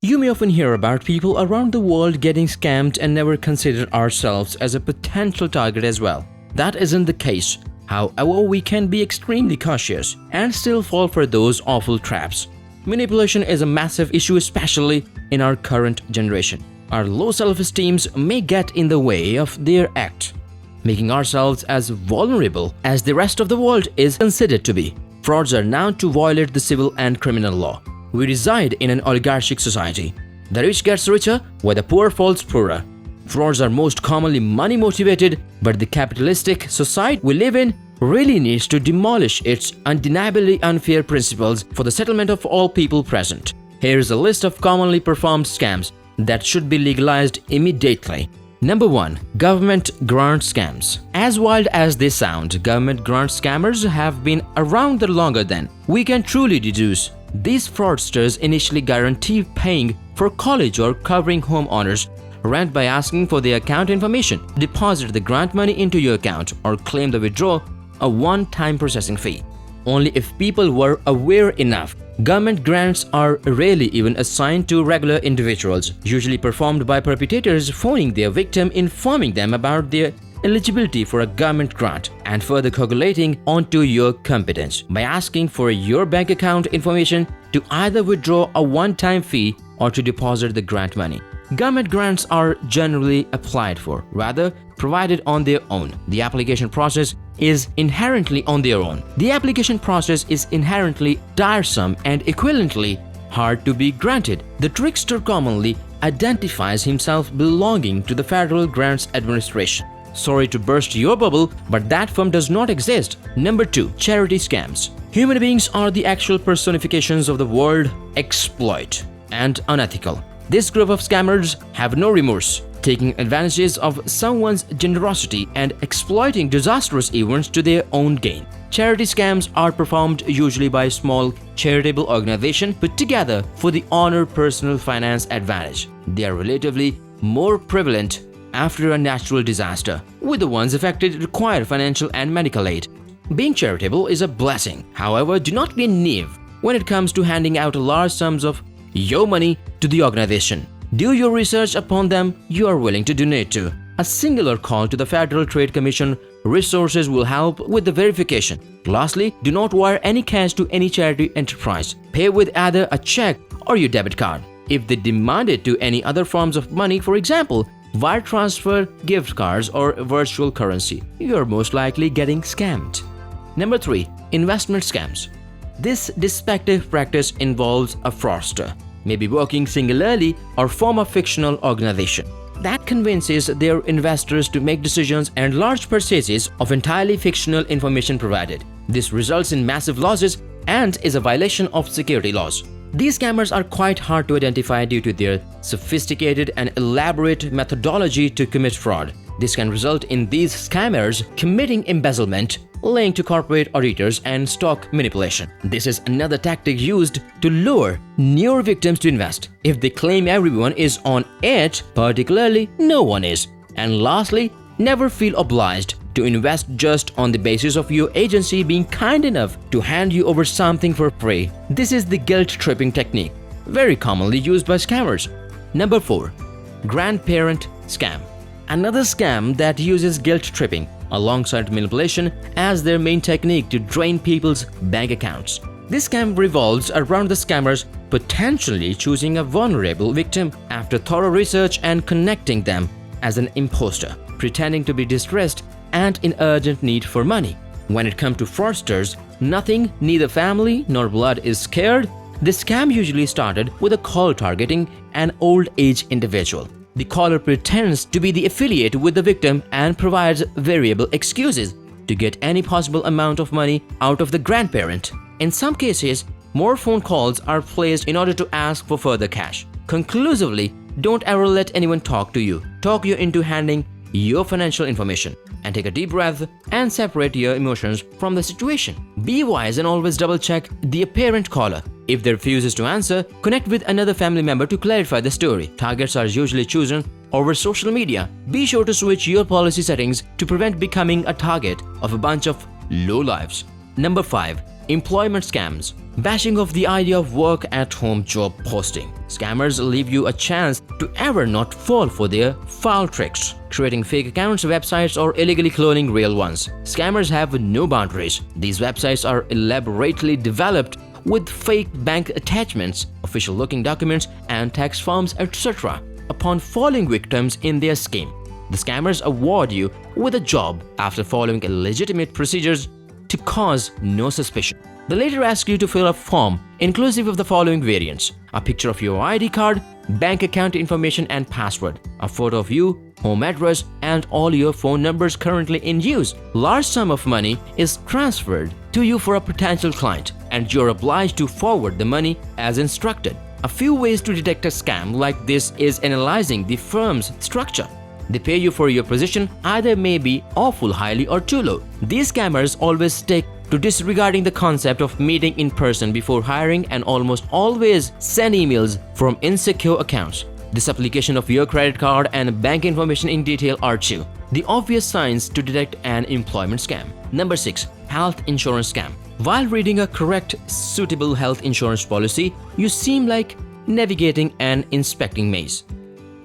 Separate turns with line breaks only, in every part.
You may often hear about people around the world getting scammed and never consider ourselves as a potential target as well. That isn't the case. However, we can be extremely cautious and still fall for those awful traps. Manipulation is a massive issue, especially in our current generation. Our low self-esteems may get in the way of their act, making ourselves as vulnerable as the rest of the world is considered to be. Frauds are known to violate the civil and criminal law. We reside in an oligarchic society. The rich gets richer while the poor falls poorer. Frauds are most commonly money motivated, but the capitalistic society we live in really needs to demolish its undeniably unfair principles for the settlement of all people present. Here is a list of commonly performed scams that should be legalized immediately. Number 1. Government grant scams. As wild as they sound, government grant scammers have been around longer than we can truly deduce. These fraudsters initially guarantee paying for college or covering homeowners' rent by asking for their account information, deposit the grant money into your account, or claim the withdrawal a one-time processing fee. Only if people were aware enough. Government grants are rarely even assigned to regular individuals, usually performed by perpetrators phoning their victim, informing them about their eligibility for a government grant, and further coagulating onto your competence by asking for your bank account information to either withdraw a one-time fee or to deposit the grant money. Government grants are generally applied for, rather provided on their own. The application process is inherently tiresome and equivalently hard to be granted. The trickster commonly identifies himself belonging to the Federal Grants Administration. Sorry to burst your bubble, but that firm does not exist. Number 2. Charity scams. Human beings are the actual personifications of the word exploit and unethical. This group of scammers have no remorse, taking advantages of someone's generosity and exploiting disastrous events to their own gain. Charity scams are performed usually by small charitable organizations put together for the honor personal finance advantage. They are relatively more prevalent after a natural disaster, with the ones affected require financial and medical aid. Being charitable is a blessing. However, do not be naive when it comes to handing out large sums of your money to the organization. Do your research upon them you are willing to donate to. A singular call to the Federal Trade Commission resources will help with the verification. Lastly, do not wire any cash to any charity enterprise. Pay with either a check or your debit card. If they demand it to any other forms of money, for example, wire transfer, gift cards, or virtual currency, you are most likely getting scammed. Number 3. Investment scams. This deceptive practice involves a fraudster, maybe working singularly or form a fictional organization that convinces their investors to make decisions and large purchases of entirely fictional information provided. This results in massive losses and is a violation of security laws. These scammers are quite hard to identify due to their sophisticated and elaborate methodology to commit fraud. This can result in these scammers committing embezzlement, linked to corporate auditors and stock manipulation. This is another tactic used to lure newer victims to invest. If they claim everyone is on it, particularly no one is. And lastly, never feel obliged to invest just on the basis of your agency being kind enough to hand you over something for free. This is the guilt-tripping technique, very commonly used by scammers. Number 4. Grandparent scam. Another scam that uses guilt-tripping alongside manipulation as their main technique to drain people's bank accounts. This scam revolves around the scammers potentially choosing a vulnerable victim after thorough research and connecting them as an imposter, pretending to be distressed and in urgent need for money. When it comes to fraudsters, nothing, neither family nor blood is scared. This scam usually started with a call targeting an old-age individual. The caller pretends to be the affiliate with the victim and provides variable excuses to get any possible amount of money out of the grandparent. In some cases, more phone calls are placed in order to ask for further cash. Conclusively, don't ever let anyone talk you into handing your financial information, and take a deep breath and separate your emotions from the situation. Be wise and always double-check the apparent caller. If they refuses to answer, connect with another family member to clarify the story. Targets are usually chosen over social media. Be sure to switch your policy settings to prevent becoming a target of a bunch of lowlifes. Number 5. Employment scams. Bashing of the idea of work-at-home job posting. Scammers leave you a chance to ever not fall for their foul tricks, creating fake accounts, websites, or illegally cloning real ones. Scammers have no boundaries. These websites are elaborately developed with fake bank attachments, official-looking documents, and tax forms, etc. Upon falling victims in their scheme, the scammers award you with a job after following legitimate procedures to cause no suspicion. They later ask you to fill a form inclusive of the following variants: a picture of your ID card, bank account information and password, a photo of you, home address, and all your phone numbers currently in use. Large sum of money is transferred to you for a potential client, and you're obliged to forward the money as instructed. A few ways to detect a scam like this is analyzing the firm's structure. They pay you for your position, either may be awful highly or too low. These scammers always stick to disregarding the concept of meeting in person before hiring and almost always send emails from insecure accounts. This application of your credit card and bank information in detail are two, the obvious signs to detect an employment scam. Number 6. Health insurance scam. While reading a correct, suitable health insurance policy, you seem like navigating an inspecting maze.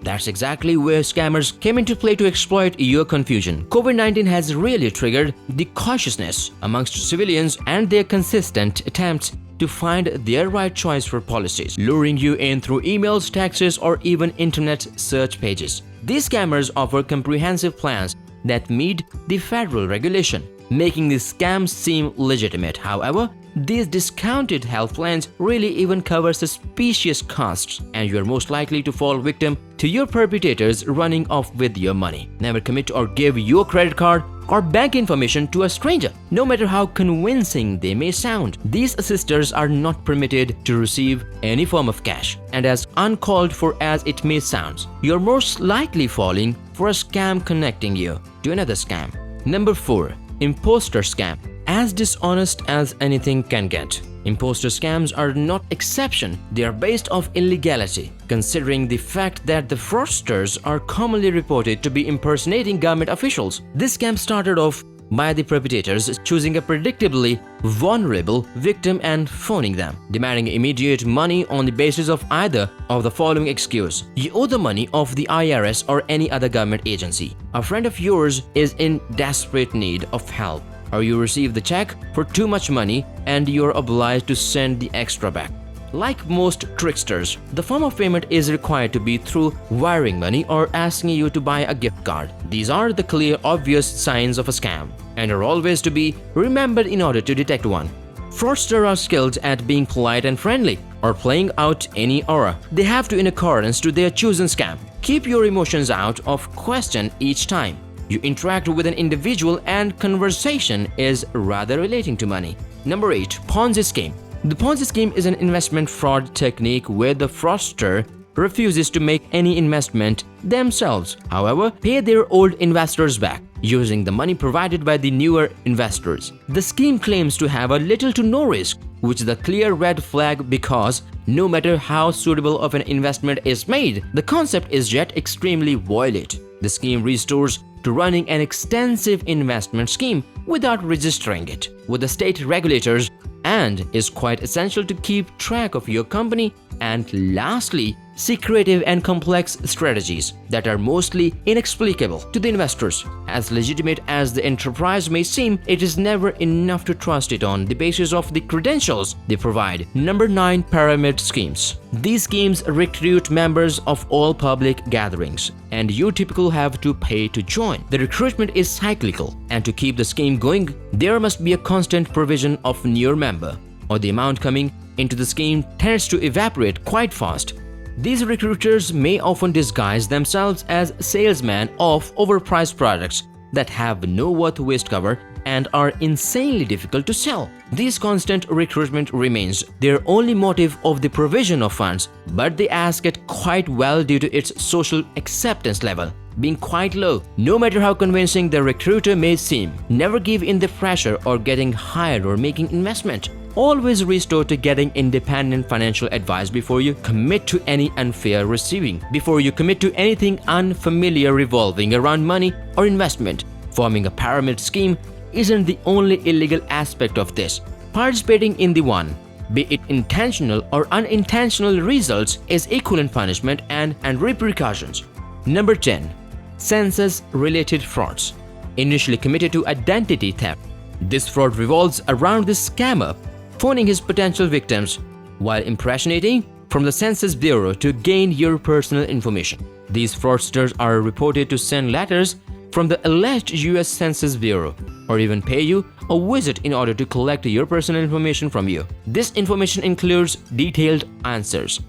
That's exactly where scammers came into play to exploit your confusion. COVID-19 has really triggered the cautiousness amongst civilians and their consistent attempts to find their right choice for policies, luring you in through emails, texts, or even internet search pages. These scammers offer comprehensive plans that meet the federal regulation, making the scams seem legitimate. However, these discounted health plans really even cover suspicious costs, and you are most likely to fall victim to your perpetrators running off with your money. Never commit or give your credit card or bank information to a stranger, no matter how convincing they may sound. These assisters are not permitted to receive any form of cash, and as uncalled for as it may sound, you're most likely falling for a scam connecting you to another scam. Number 4. Imposter scam. As dishonest as anything can get, imposter scams are not exception. They are based off illegality, considering the fact that the fraudsters are commonly reported to be impersonating government officials. This scam started off by the perpetrators choosing a predictably vulnerable victim and phoning them, demanding immediate money on the basis of either of the following excuse: you owe the money of the IRS or any other government agency, a friend of yours is in desperate need of help, or you receive the check for too much money and you're obliged to send the extra back. Like most tricksters, the form of payment is required to be through wiring money or asking you to buy a gift card. These are the clear, obvious signs of a scam and are always to be remembered in order to detect one. Fraudsters are skilled at being polite and friendly or playing out any aura they have to in accordance to their chosen scam. Keep your emotions out of question each time you interact with an individual and conversation is rather relating to money. Number 8. Ponzi scheme. The Ponzi scheme is an investment fraud technique where the fraudster refuses to make any investment themselves, however, pay their old investors back using the money provided by the newer investors. The scheme claims to have a little to no risk, which is a clear red flag because no matter how suitable of an investment is made, the concept is yet extremely violent. The scheme restores to running an extensive investment scheme without registering it with the state regulators and is quite essential to keep track of your company. And lastly, see creative and complex strategies that are mostly inexplicable to the investors. As legitimate as the enterprise may seem, it is never enough to trust it on the basis of the credentials they provide. Number 9. Pyramid schemes. These schemes recruit members of all public gatherings, and you typically have to pay to join. The recruitment is cyclical, and to keep the scheme going, there must be a constant provision of new member, or the amount coming into the scheme tends to evaporate quite fast. These recruiters may often disguise themselves as salesmen of overpriced products that have no worth waste cover and are insanely difficult to sell. This constant recruitment remains their only motive of the provision of funds, but they ask it quite well due to its social acceptance level being quite low. No matter how convincing the recruiter may seem, never give in the pressure or getting hired or making investment. Always restore to getting independent financial advice before you commit to any unfair receiving. Before you commit to anything unfamiliar revolving around money or investment, forming a pyramid scheme isn't the only illegal aspect of this. Participating in the one, be it intentional or unintentional, results is equivalent punishment and repercussions. Number 10. Census-related frauds, initially committed to identity theft. This fraud revolves around the scammer phoning his potential victims while impersonating from the Census Bureau to gain your personal information. These fraudsters are reported to send letters from the alleged US Census Bureau or even pay you a visit in order to collect your personal information from you. This information includes detailed answers.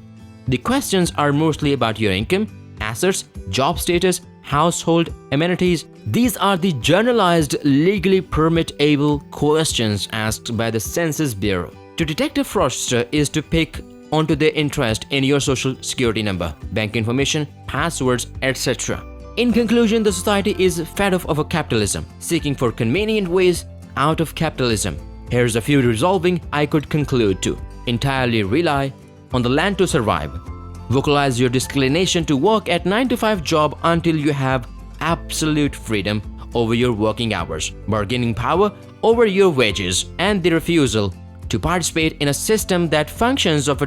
The questions are mostly about your income, assets, job status, household amenities. These are the generalized, legally permittable questions asked by the Census Bureau. To detect a fraudster is to pick onto their interest in your social security number, bank information, passwords, etc. In conclusion, the society is fed up of capitalism, seeking for convenient ways out of capitalism. Here's a few resolving I could conclude to: entirely rely on the land to survive. Vocalize your disinclination to work at 9-to-5 job until you have absolute freedom over your working hours, bargaining power over your wages, and the refusal to participate in a system that functions of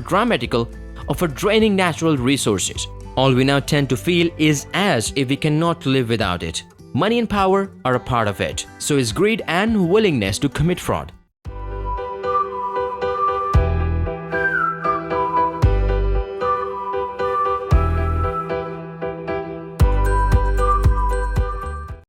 draining natural resources. All we now tend to feel is as if we cannot live without it. Money and power are a part of it. So is greed and willingness to commit fraud.